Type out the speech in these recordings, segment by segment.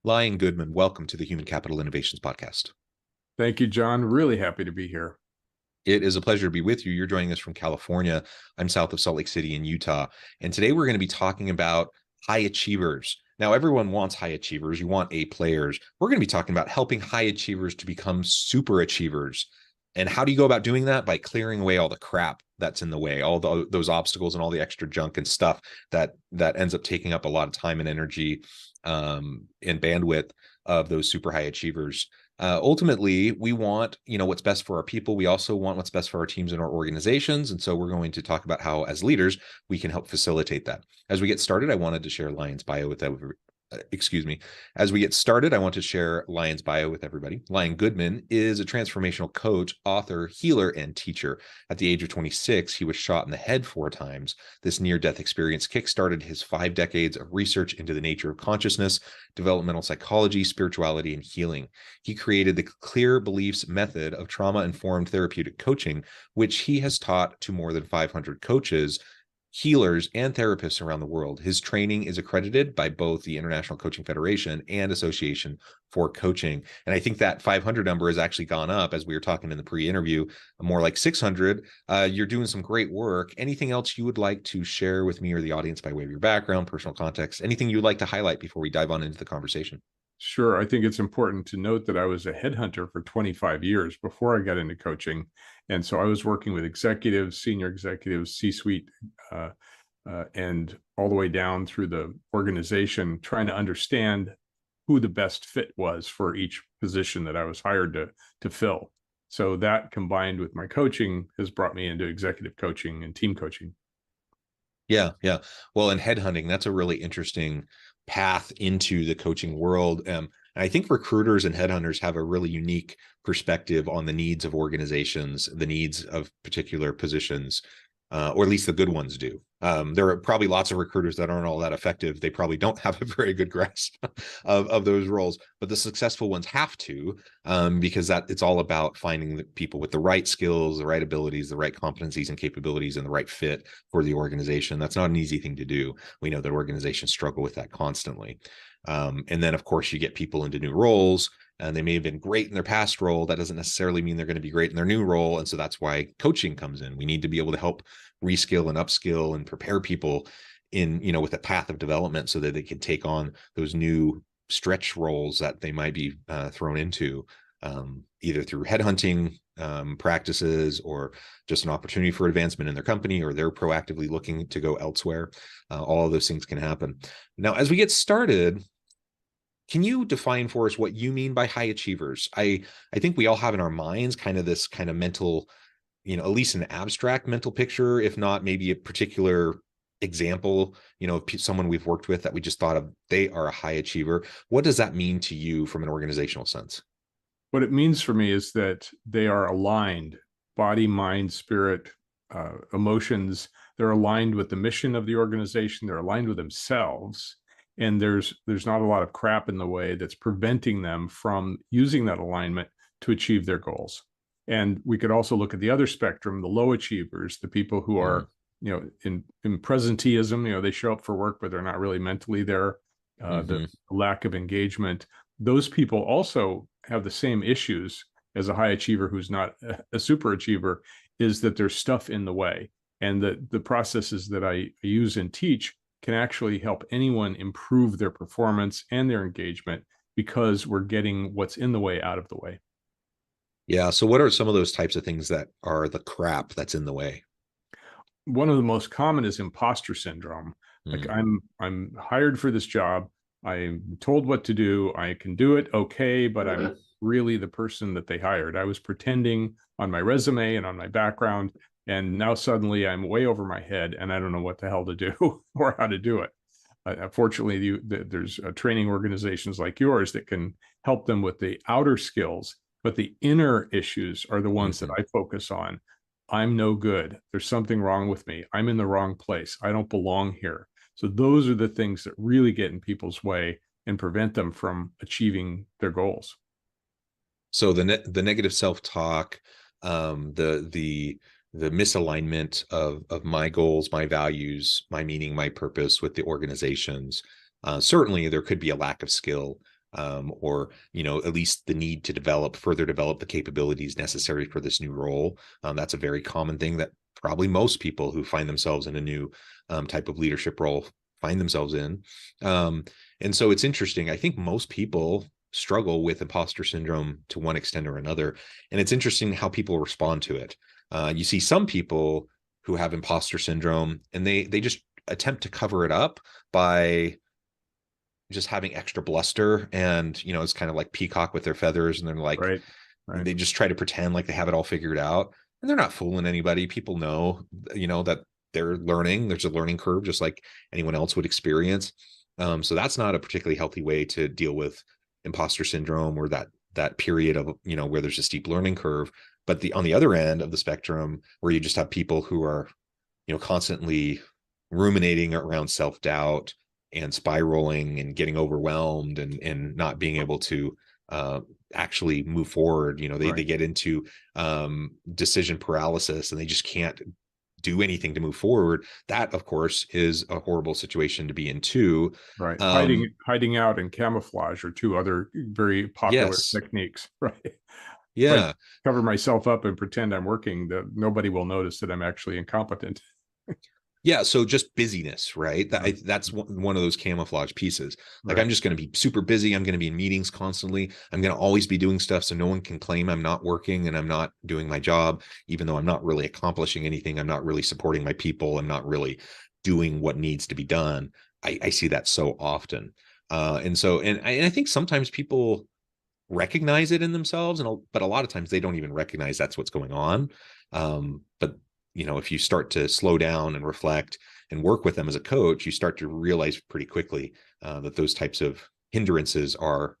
Lion Goodman, welcome to the Human Capital Innovations Podcast. Thank you, John. Really happy to be here. It is a pleasure to be with you. You're joining us from California. I'm south of Salt Lake City in Utah. And today we're going to be talking about high achievers. Now, everyone wants high achievers. You want A players. We're going to be talking about helping high achievers to become super achievers. And how do you go about doing that? By clearing away all the crap that's in the way, all those obstacles and all the extra junk and stuff that ends up taking up a lot of time and energy and bandwidth of those super high achievers. Ultimately, we want, what's best for our people. We also want what's best for our teams and our organizations. And so we're going to talk about how, as leaders, we can help facilitate that. As we get started, I wanted to share Lion's bio with As we get started, I want to share Lion's bio with everybody. Lion Goodman is a transformational coach, author, healer, and teacher. At the age of 26, he was shot in the head 4 times. This near-death experience kickstarted his 5 decades of research into the nature of consciousness, developmental psychology, spirituality, and healing. He created the Clear Beliefs method of trauma-informed therapeutic coaching, which he has taught to more than 500 coaches, healers, and therapists around the world. His training is accredited by both the International Coaching Federation and Association for Coaching. And I think that 500 number has actually gone up as we were talking in the pre-interview, more like 600. You're doing some great work. Anything else you would like to share with me or the audience by way of your background, personal context, anything you'd like to highlight before we dive on into the conversation? Sure. I think it's important to note that I was a headhunter for 25 years before I got into coaching. And so I was working with executives, senior executives, C-suite, and all the way down through the organization, trying to understand who the best fit was for each position that I was hired to fill. So that, combined with my coaching, has brought me into executive coaching and team coaching. Yeah. Well, in headhunting, that's a really interesting path into the coaching world. And I think recruiters and headhunters have a really unique perspective on the needs of organizations, the needs of particular positions, or at least the good ones do. There are probably lots of recruiters that aren't all that effective. They probably don't have a very good grasp of those roles, but the successful ones have to, because it's all about finding the people with the right skills, the right abilities, the right competencies and capabilities, and the right fit for the organization. That's not an easy thing to do. We know that organizations struggle with that constantly. And then, of course, you get people into new roles, and they may have been great in their past role. That doesn't necessarily mean they're going to be great in their new role. And so that's why coaching comes in. We need to be able to help reskill and upskill and prepare people in, with a path of development so that they can take on those new stretch roles that they might be thrown into, either through headhunting practices or just an opportunity for advancement in their company, or they're proactively looking to go elsewhere. All of those things can happen. Now, as we get started, can you define for us what you mean by high achievers? I think we all have in our minds kind of this kind of mental, at least an abstract mental picture, if not maybe a particular example, someone we've worked with that we just thought of, they are a high achiever. What does that mean to you from an organizational sense? What it means for me is that they are aligned, body, mind, spirit, emotions. They're aligned with the mission of the organization. They're aligned with themselves. And there's not a lot of crap in the way that's preventing them from using that alignment to achieve their goals. And we could also look at the other spectrum, the low achievers, the people who are, in presenteeism, they show up for work, but they're not really mentally there, the lack of engagement. Those people also have the same issues as a high achiever who's not a super achiever, is that there's stuff in the way. And the processes that I use and teach can actually help anyone improve their performance and their engagement, because we're getting what's in the way out of the way. Yeah. So what are some of those types of things that are the crap that's in the way? One of the most common is imposter syndrome. Like, I'm hired for this job. I'm told what to do. I can do it okay, but I'm really the person that they hired. I was pretending on my resume and on my background, and now suddenly I'm way over my head and I don't know what the hell to do or how to do it. Fortunately, there's training organizations like yours that can help them with the outer skills, but the inner issues are the ones that I focus on. I'm no good. There's something wrong with me. I'm in the wrong place. I don't belong here. So those are the things that really get in people's way and prevent them from achieving their goals. So the negative self-talk, the misalignment of my goals, my values, my meaning, my purpose with the organizations. Certainly there could be a lack of skill or at least the need to further develop the capabilities necessary for this new role. That's a very common thing that probably most people who find themselves in a new type of leadership role find themselves in. And so it's interesting. I think most people struggle with imposter syndrome to one extent or another, and it's interesting how people respond to it. You see some people who have imposter syndrome, and they just attempt to cover it up by just having extra bluster, and it's kind of like peacock with their feathers, and they're like, Right. they just try to pretend like they have it all figured out, and they're not fooling anybody. People know, that they're learning. There's a learning curve, just like anyone else would experience. So that's not a particularly healthy way to deal with imposter syndrome, or that period of where there's a steep learning curve. But on the other end of the spectrum, where you just have people who are constantly ruminating around self-doubt and spiraling and getting overwhelmed and not being able to actually move forward. They get into decision paralysis, and they just can't do anything to move forward. That, of course, is a horrible situation to be in too. Right. Hiding out and camouflage are two other very popular techniques. Right. Yeah. If I cover myself up and pretend I'm working, that nobody will notice that I'm actually incompetent. Yeah, so just busyness, right? That's one of those camouflage pieces. Like, I'm just going to be super busy. I'm going to be in meetings constantly. I'm going to always be doing stuff, so no one can claim I'm not working and I'm not doing my job, even though I'm not really accomplishing anything. I'm not really supporting my people. I'm not really doing what needs to be done. I see that so often. And I think sometimes people recognize it in themselves, but a lot of times they don't even recognize that's what's going on. But if you start to slow down and reflect and work with them as a coach, you start to realize pretty quickly that those types of hindrances are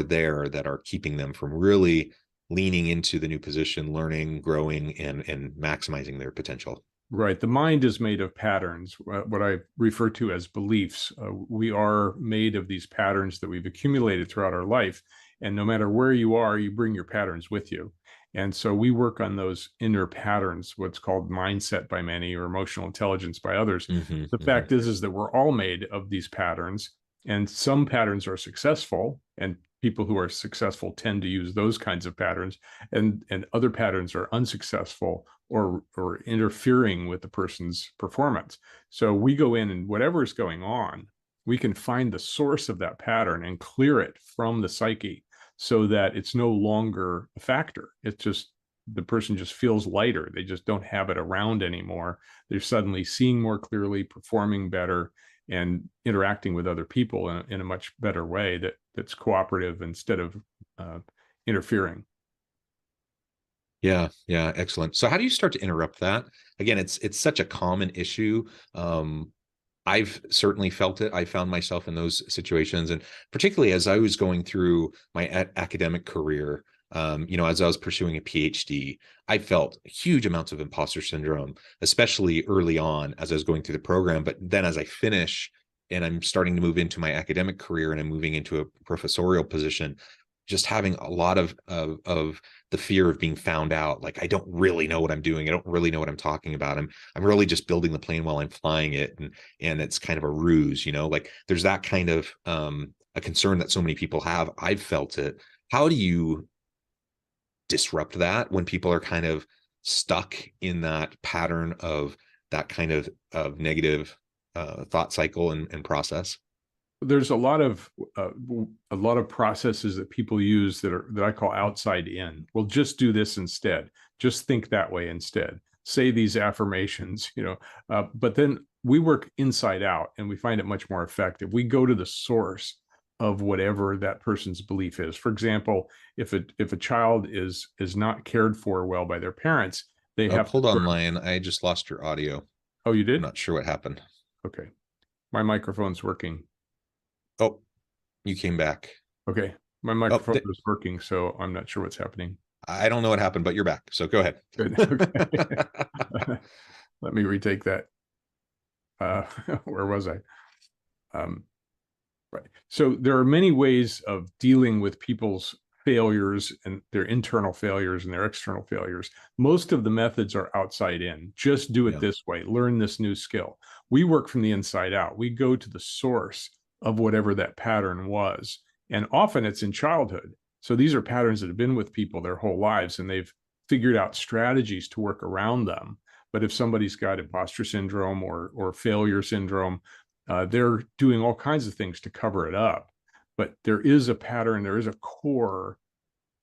there, that are keeping them from really leaning into the new position, learning, growing, and maximizing their potential. Right. The mind is made of patterns, what I refer to as beliefs. We are made of these patterns that we've accumulated throughout our life. And no matter where you are, you bring your patterns with you. And so we work on those inner patterns, what's called mindset by many, or emotional intelligence by others. The fact is that we're all made of these patterns, and some patterns are successful, and people who are successful tend to use those kinds of patterns, and other patterns are unsuccessful or interfering with the person's performance. So we go in, and whatever is going on, we can find the source of that pattern and clear it from the psyche, so that it's no longer a factor. It's just, the person just feels lighter. They just don't have it around anymore. They're suddenly seeing more clearly, performing better, and interacting with other people in a much better way that's cooperative instead of interfering. Yeah, excellent. So how do you start to interrupt that? Again, it's such a common issue. I've certainly felt it. I found myself in those situations, and particularly as I was going through my academic career, as I was pursuing a PhD, I felt huge amounts of imposter syndrome, especially early on as I was going through the program. But then as I finish and I'm starting to move into my academic career and I'm moving into a professorial position, just having a lot of the fear of being found out. Like, I don't really know what I'm doing. I don't really know what I'm talking about. I'm really just building the plane while I'm flying it, and it's kind of a ruse. Like, there's that kind of a concern that so many people have. I've felt it. How do you disrupt that when people are kind of stuck in that pattern of that kind of negative thought cycle and process? There's a lot of processes that people use that I call outside in. Well, just do this instead. Just think that way instead. Say these affirmations, but then we work inside out, and we find it much more effective. We go to the source of whatever that person's belief is. For example, if a child is not cared for well by their parents, they have hold on, Lion. I just lost your audio. Oh, you did? I'm not sure what happened. Okay. My microphone's working. Oh, you came back. Okay. My microphone was working, so I'm not sure what's happening. I don't know what happened, but you're back. So go ahead. Good. Okay. Let me retake that. Where was I? Right. So there are many ways of dealing with people's failures, and their internal failures and their external failures. Most of the methods are outside in. Just do it this way. Learn this new skill. We work from the inside out. We go to the source of whatever that pattern was, And often it's in childhood. So these are patterns that have been with people their whole lives, and they've figured out strategies to work around them. But if somebody's got imposter syndrome or failure syndrome, they're doing all kinds of things to cover it up. But there is a pattern, there is a core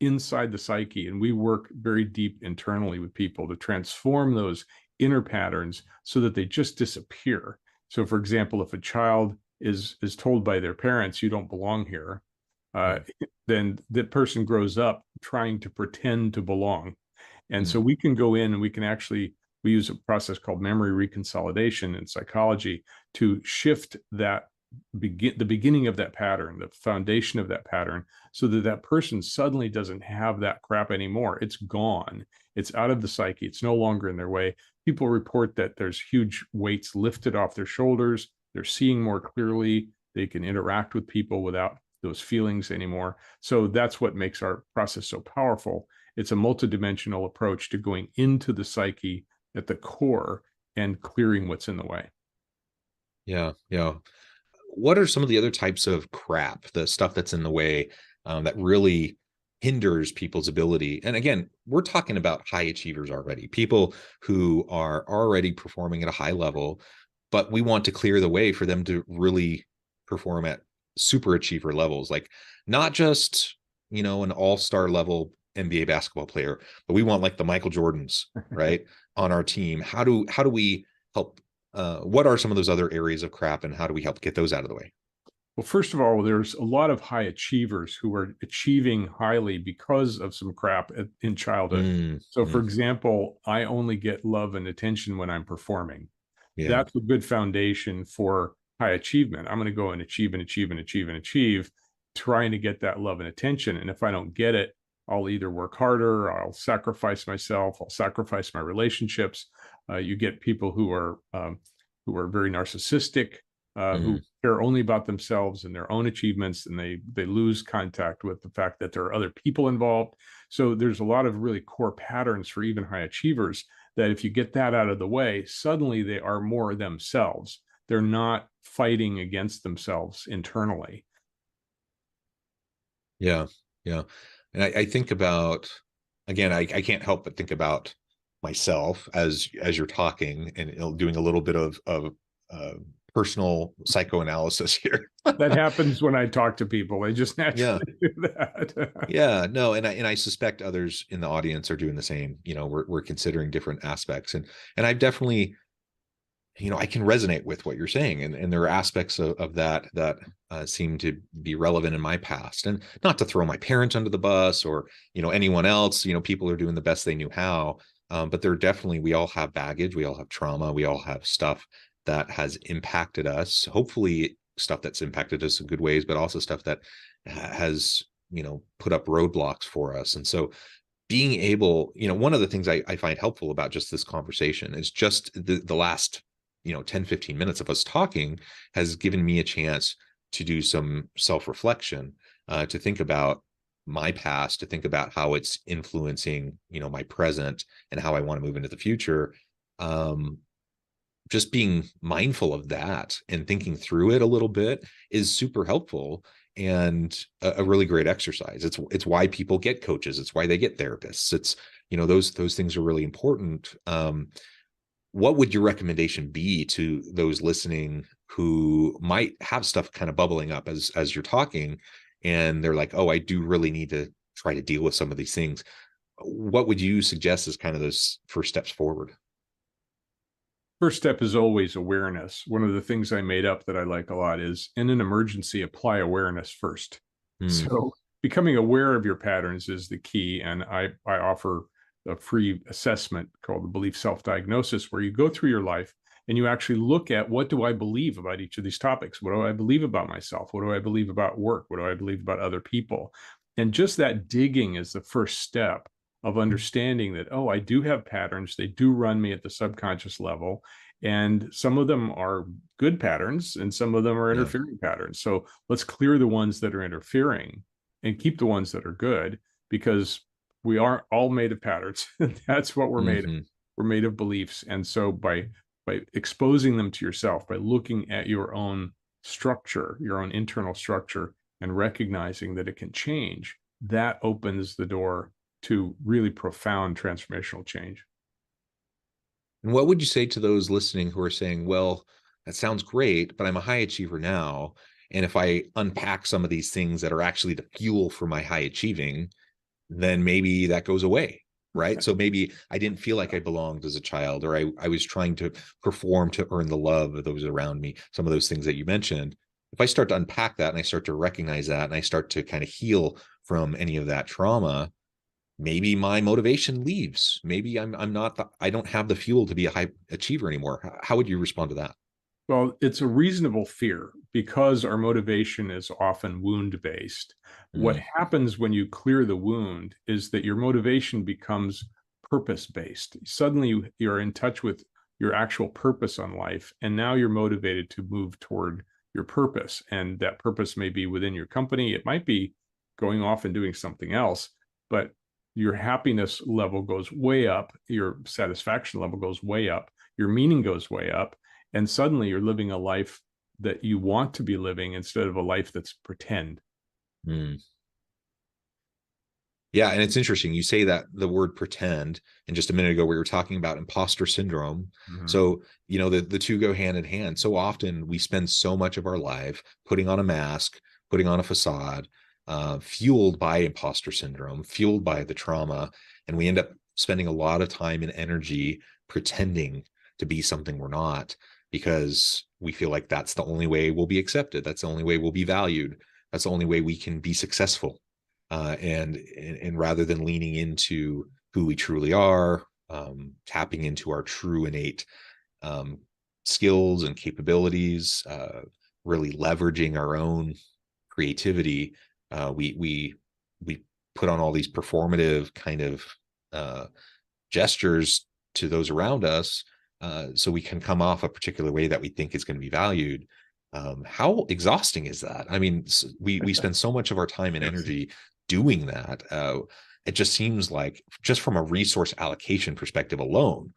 inside the psyche, and we work very deep internally with people to transform those inner patterns so that they just disappear. So, for example, if a child is told by their parents, "You don't belong here," then the person grows up trying to pretend to belong. And so we can go in and we can actually, we use a process called memory reconsolidation in psychology to shift that the beginning of that pattern, the foundation of that pattern, so that that person suddenly doesn't have that crap anymore. It's gone. It's out of the psyche. It's no longer in their way. People report that there's huge weights lifted off their shoulders. They're seeing more clearly. They can interact with people without those feelings anymore. So that's what makes our process so powerful. It's a multidimensional approach to going into the psyche at the core and clearing what's in the way. Yeah. Yeah. What are some of the other types of crap, the stuff that's in the way, that really hinders people's ability? And again, we're talking about high achievers already, people who are already performing at a high level, but we want to clear the way for them to really perform at super achiever levels, like not just, an all-star level NBA basketball player, but we want like the Michael Jordans, right, on our team. How do we help? What are some of those other areas of crap, and how do we help get those out of the way? Well, first of all, there's a lot of high achievers who are achieving highly because of some crap in childhood. So, for example, I only get love and attention when I'm performing. Yeah. That's a good foundation for high achievement. I'm going to go and achieve and achieve and achieve and achieve, trying to get that love and attention. And if I don't get it, I'll either work harder, I'll sacrifice myself, I'll sacrifice my relationships. You get people who are very narcissistic, who care only about themselves and their own achievements, and they lose contact with the fact that there are other people involved. So there's a lot of really core patterns for even high achievers that if you get that out of the way, suddenly they are more themselves. They're not fighting against themselves internally. Yeah. Yeah. And I think about, again, I can't help but think about myself as you're talking and doing a little bit of personal psychoanalysis here. That happens when I talk to people. They just naturally do that. Yeah, no, and I suspect others in the audience are doing the same. We're considering different aspects, and I've definitely, I can resonate with what you're saying, and there are aspects of that seem to be relevant in my past, and not to throw my parents under the bus or anyone else. People are doing the best they knew how, but there definitely, we all have baggage, we all have trauma, we all have stuff that has impacted us. Hopefully, stuff that's impacted us in good ways, but also stuff that has put up roadblocks for us. And so being able, one of the things I find helpful about just this conversation is just the last 10, 15 minutes of us talking has given me a chance to do some self-reflection, to think about my past, to think about how it's influencing my present and how I want to move into the future. Just being mindful of that and thinking through it a little bit is super helpful, and a really great exercise. It's why people get coaches. It's why they get therapists. It's, those things are really important. What would your recommendation be to those listening who might have stuff kind of bubbling up as you're talking, and they're like, oh, I do really need to try to deal with some of these things? What would you suggest as kind of those first steps forward? First step is always awareness. One of the things I made up that I like a lot is, in an emergency, apply awareness first. So becoming aware of your patterns is the key. And I offer a free assessment called the Belief Self-Diagnosis, where you go through your life and you actually look at, what do I believe about each of these topics? What do I believe about myself? What do I believe about work? What do I believe about other people? And just that digging is the first step of understanding that, oh, I do have patterns. They do run me at the subconscious level. And some of them are good patterns and some of them are interfering patterns. So let's clear the ones that are interfering and keep the ones that are good, because we are all made of patterns. That's what we're made of. We're made of beliefs. And so by exposing them to yourself, by looking at your own structure, your own internal structure, and recognizing that it can change, that opens the door to really profound transformational change. And what would you say to those listening who are saying, well, that sounds great, but I'm a high achiever now. And if I unpack some of these things that are actually the fuel for my high achieving, then maybe that goes away, right? So maybe I didn't feel like I belonged as a child, or I was trying to perform to earn the love of those around me, some of those things that you mentioned. If I start to unpack that and I start to recognize that and I start to kind of heal from any of that trauma, maybe my motivation leaves. Maybe I'm not, I don't have the fuel to be a high achiever anymore. How would you respond to that? Well, it's a reasonable fear because our motivation is often wound-based. What Mm, happens when you clear the wound is that your motivation becomes purpose-based. Suddenly, you're in touch with your actual purpose on life, and now you're motivated to move toward your purpose. And that purpose may be within your company. It might be going off and doing something else, but your happiness level goes way up, your satisfaction level goes way up, your meaning goes way up, and suddenly you're living a life that you want to be living instead of a life that's pretend. mm. Yeah, and it's interesting. You say that the word pretend, and just a minute ago we were talking about imposter syndrome. Mhm. So, the two go hand in hand. So often we spend so much of our life putting on a mask, putting on a facade, fueled by imposter syndrome, fueled by the trauma, and we end up spending a lot of time and energy pretending to be something we're not because we feel like that's the only way we'll be accepted. That's the only way we'll be valued. That's the only way we can be successful. And rather than leaning into who we truly are, tapping into our true innate um, skills and capabilities, really leveraging our own creativity, we put on all these performative kind of uh, gestures to those around us, so we can come off a particular way that we think is going to be valued. How exhausting is that? I mean, we spend so much of our time and Yes. energy doing that. It just seems like, just from a resource allocation perspective alone,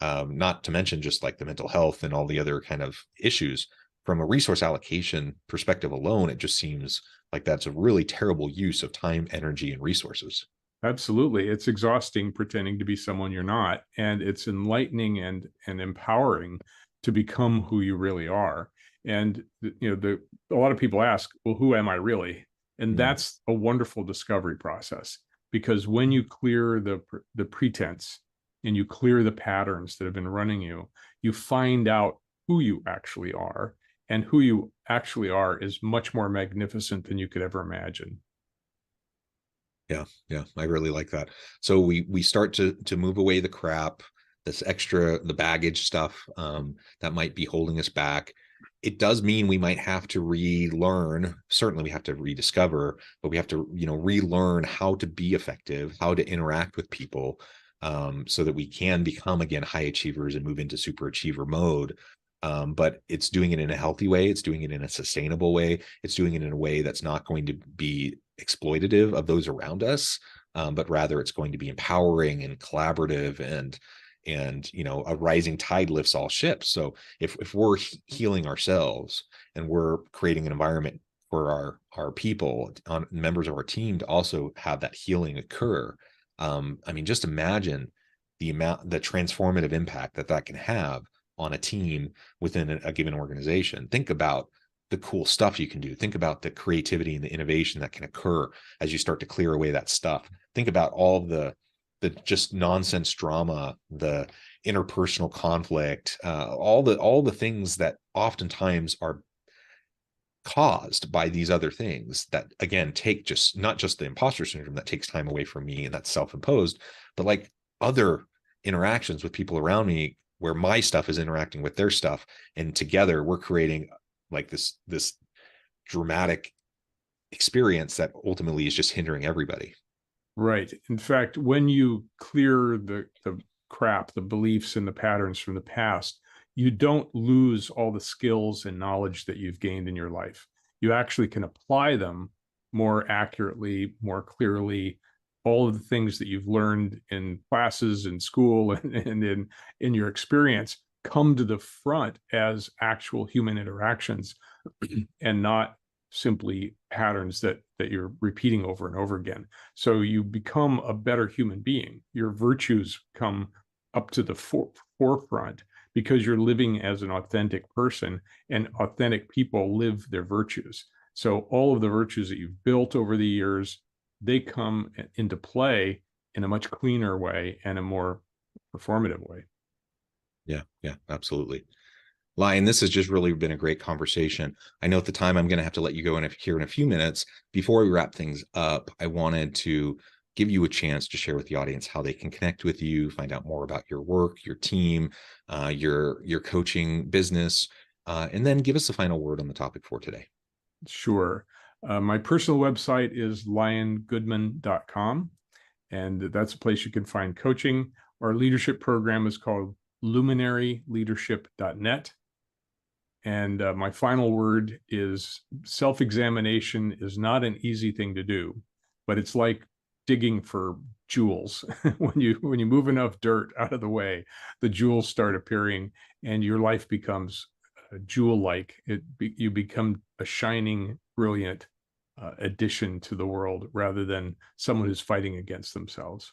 not to mention just like the mental health and all the other kind of issues, from a resource allocation perspective alone, it just seems like that's a really terrible use of time, energy, and resources. Absolutely. It's exhausting pretending to be someone you're not. And it's enlightening and empowering to become who you really are. And a lot of people ask, well, who am I really? And Mm, that's a wonderful discovery process, because when you clear the pretense and you clear the patterns that have been running you, you find out who you actually are. And who you actually are is much more magnificent than you could ever imagine. yeah, yeah, I really like that. So we start to move away the crap, the baggage stuff, that might be holding us back. It does mean we might have to relearn. Certainly, we have to rediscover, but we have to, relearn how to be effective, how to interact with people, so that we can become again high achievers and move into super achiever mode. But it's doing it in a healthy way. It's doing it in a sustainable way. It's doing it in a way that's not going to be exploitative of those around us, but rather it's going to be empowering and collaborative, and a rising tide lifts all ships. So if we're healing ourselves and we're creating an environment for our people, on members of our team, to also have that healing occur, I mean, just imagine the transformative impact that can have on a team within a given organization. Think about the cool stuff you can do. Think about the creativity and the innovation that can occur as you start to clear away that stuff. Think about all the just nonsense drama, the interpersonal conflict, all the things that oftentimes are caused by these other things that, again, take just not just the imposter syndrome that takes time away from me and that's self-imposed, but like other interactions with people around me where my stuff is interacting with their stuff, and together we're creating like this dramatic experience that ultimately is just hindering everybody. Right. In fact, when you clear the crap, the beliefs and the patterns from the past, you don't lose all the skills and knowledge that you've gained in your life. You actually can apply them more accurately, more clearly. All of the things that you've learned in classes, in school, and in your experience come to the front as actual human interactions and not simply patterns that you're repeating over and over again. So you become a better human being. Your virtues come up to the forefront because you're living as an authentic person, and authentic people live their virtues. So all of the virtues that you've built over the years, they come into play in a much cleaner way and a more performative way. Yeah, absolutely. Lion, this has just really been a great conversation. I know at the time I'm going to have to let you go here in a few minutes. Before we wrap things up, I wanted to give you a chance to share with the audience how they can connect with you, find out more about your work, your team, your coaching business, and then give us the final word on the topic for today. Sure. My personal website is liongoodman.com, and that's a place you can find coaching. Our leadership program is called luminaryleadership.net. And my final word is self-examination is not an easy thing to do, but it's like digging for jewels. When you move enough dirt out of the way, the jewels start appearing and your life becomes jewel-like. You become a shining, brilliant addition to the world rather than someone who's fighting against themselves.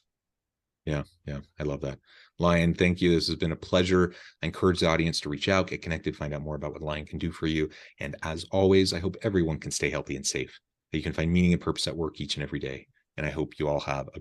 Yeah, I love that. Lion, thank you. This has been a pleasure. I encourage the audience to reach out, get connected, find out more about what Lion can do for you. And as always, I hope everyone can stay healthy and safe, that you can find meaning and purpose at work each and every day. And I hope you all have a